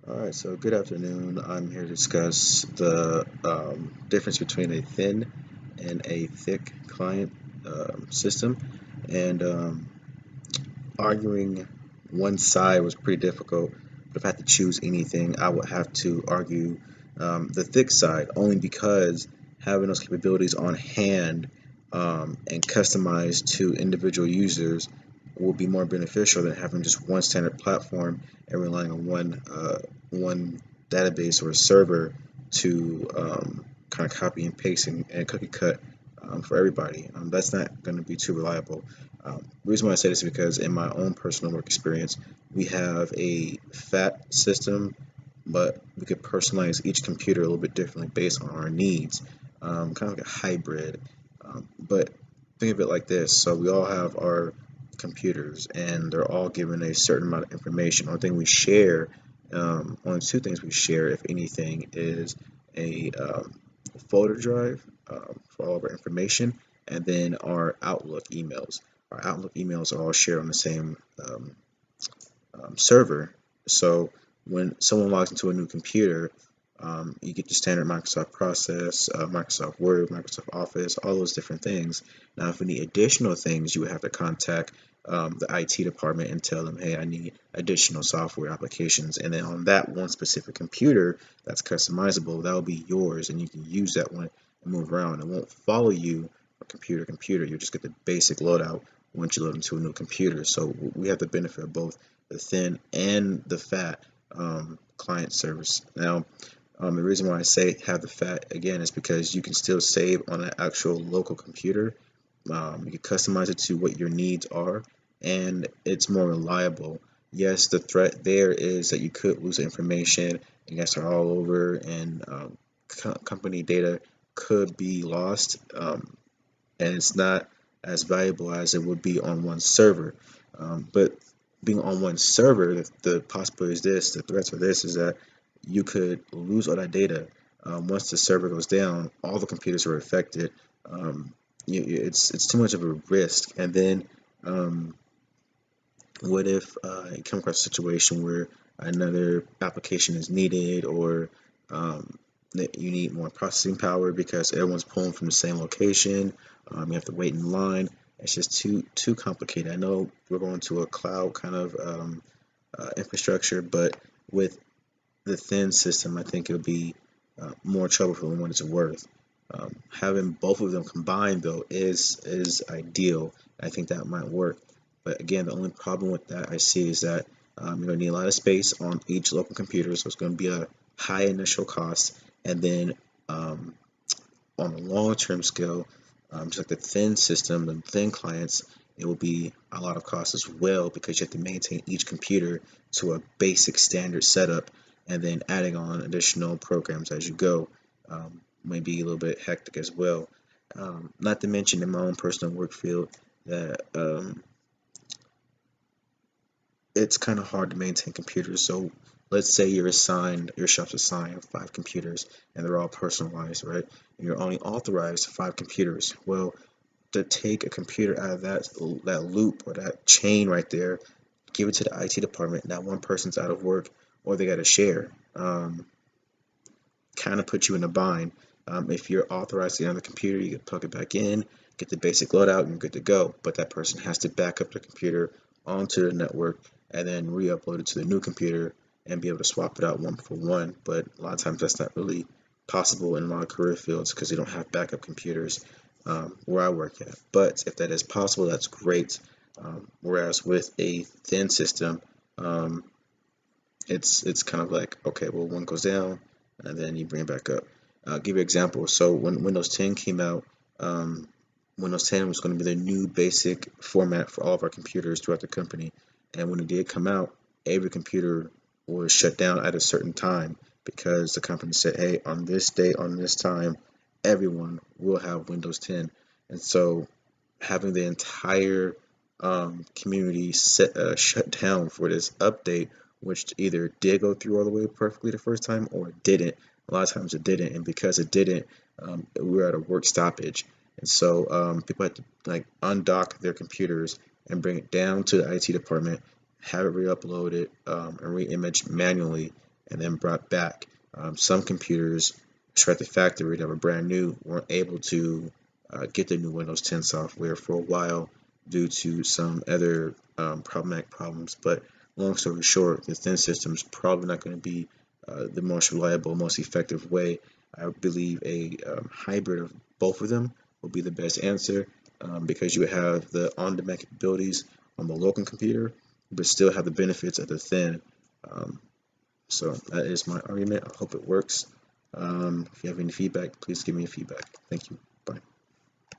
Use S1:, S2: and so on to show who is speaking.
S1: All right, so good afternoon. I'm here to discuss the difference between a thin and a thick client system. And arguing one side was pretty difficult, but if I had to choose anything, I would have to argue the thick side, only because having those capabilities on hand and customized to individual users will be more beneficial than having just one standard platform and relying on one database or a server to kind of copy and paste and cookie cut for everybody. That's not going to be too reliable. The reason why I say this is because in my own personal work experience, we have a fat system, but we could personalize each computer a little bit differently based on our needs, kind of like a hybrid. But think of it like this: so we all have our computers, and they're all given a certain amount of information. One thing we share, only two things we share, if anything, is a folder drive for all of our information, and then our Outlook emails. Our Outlook emails are all shared on the same server. So when someone logs into a new computer, you get your standard Microsoft process, Microsoft Word, Microsoft Office, all those different things. Now, if we need additional things, you would have to contact the IT department and tell them, hey, I need additional software applications. And then on that one specific computer that's customizable, that will be yours, and you can use that one and move around. It won't follow you from computer to computer. You just get the basic loadout once you load into a new computer. So we have the benefit of both the thin and the fat client service. Now, the reason why I say have the fat again is because you can still save on an actual local computer. You can customize it to what your needs are, and it's more reliable. Yes, the threat there is that you could lose information, and guys are all over, and company data could be lost, and it's not as valuable as it would be on one server. But being on one server, the possibility is this, the threats are this, is that you could lose all that data. Once the server goes down, all the computers are affected. Um, it's too much of a risk. And then um, what if you come across a situation where another application is needed, or that you need more processing power because everyone's pulling from the same location? You have to wait in line. It's just too complicated. I know we're going to a cloud kind of infrastructure, but with the thin system, I think it'll be more troublesome than what it's worth. Having both of them combined though is ideal. I think that might work. But again, the only problem with that I see is that you're going to need a lot of space on each local computer, so it's going to be a high initial cost, and then um, on a long-term scale, just like the thin system, the thin clients, it will be a lot of cost as well because you have to maintain each computer to a basic standard setup, and then adding on additional programs as you go may be a little bit hectic as well. Not to mention in my own personal work field that it's kind of hard to maintain computers. So let's say your shop's assigned 5 computers, and they're all personalized, right? And you're only authorized 5 computers. Well, to take a computer out of that loop or that chain right there, give it to the IT department. Now one person's out of work, or they got to share. Kind of put you in a bind. If you're authorized to get on the computer, you can plug it back in, get the basic loadout, and you're good to go. But that person has to back up the computer onto the network and then re-upload it to the new computer and be able to swap it out one for one. But a lot of times that's not really possible in a lot of career fields because they don't have backup computers where I work at. But if that is possible, that's great. Whereas with a thin system, um, it's kind of like, okay, well, one goes down and then you bring it back up. I'll give you an example. So when Windows 10 came out, um, Windows 10 was going to be the new basic format for all of our computers throughout the company. And when it did come out, every computer was shut down at a certain time because the company said, hey, on this day, on this time, everyone will have Windows 10. And so having the entire community shut down for this update, which either did go through all the way perfectly the first time or it didn't. A lot of times it didn't, and because it didn't, we were at a work stoppage, and so people had to like undock their computers and bring it down to the IT department, have it re-uploaded and re-imaged manually, and then brought back. Some computers straight at the factory that were brand new weren't able to get the new Windows 10 software for a while due to some other problematic problems. But long story short, the thin system is probably not going to be the most reliable, most effective way. I believe a hybrid of both of them will be the best answer, because you have the on-demand capabilities on the local computer, but still have the benefits of the thin. Um, so that is my argument. I hope it works. If you have any feedback, please give me feedback. Thank you.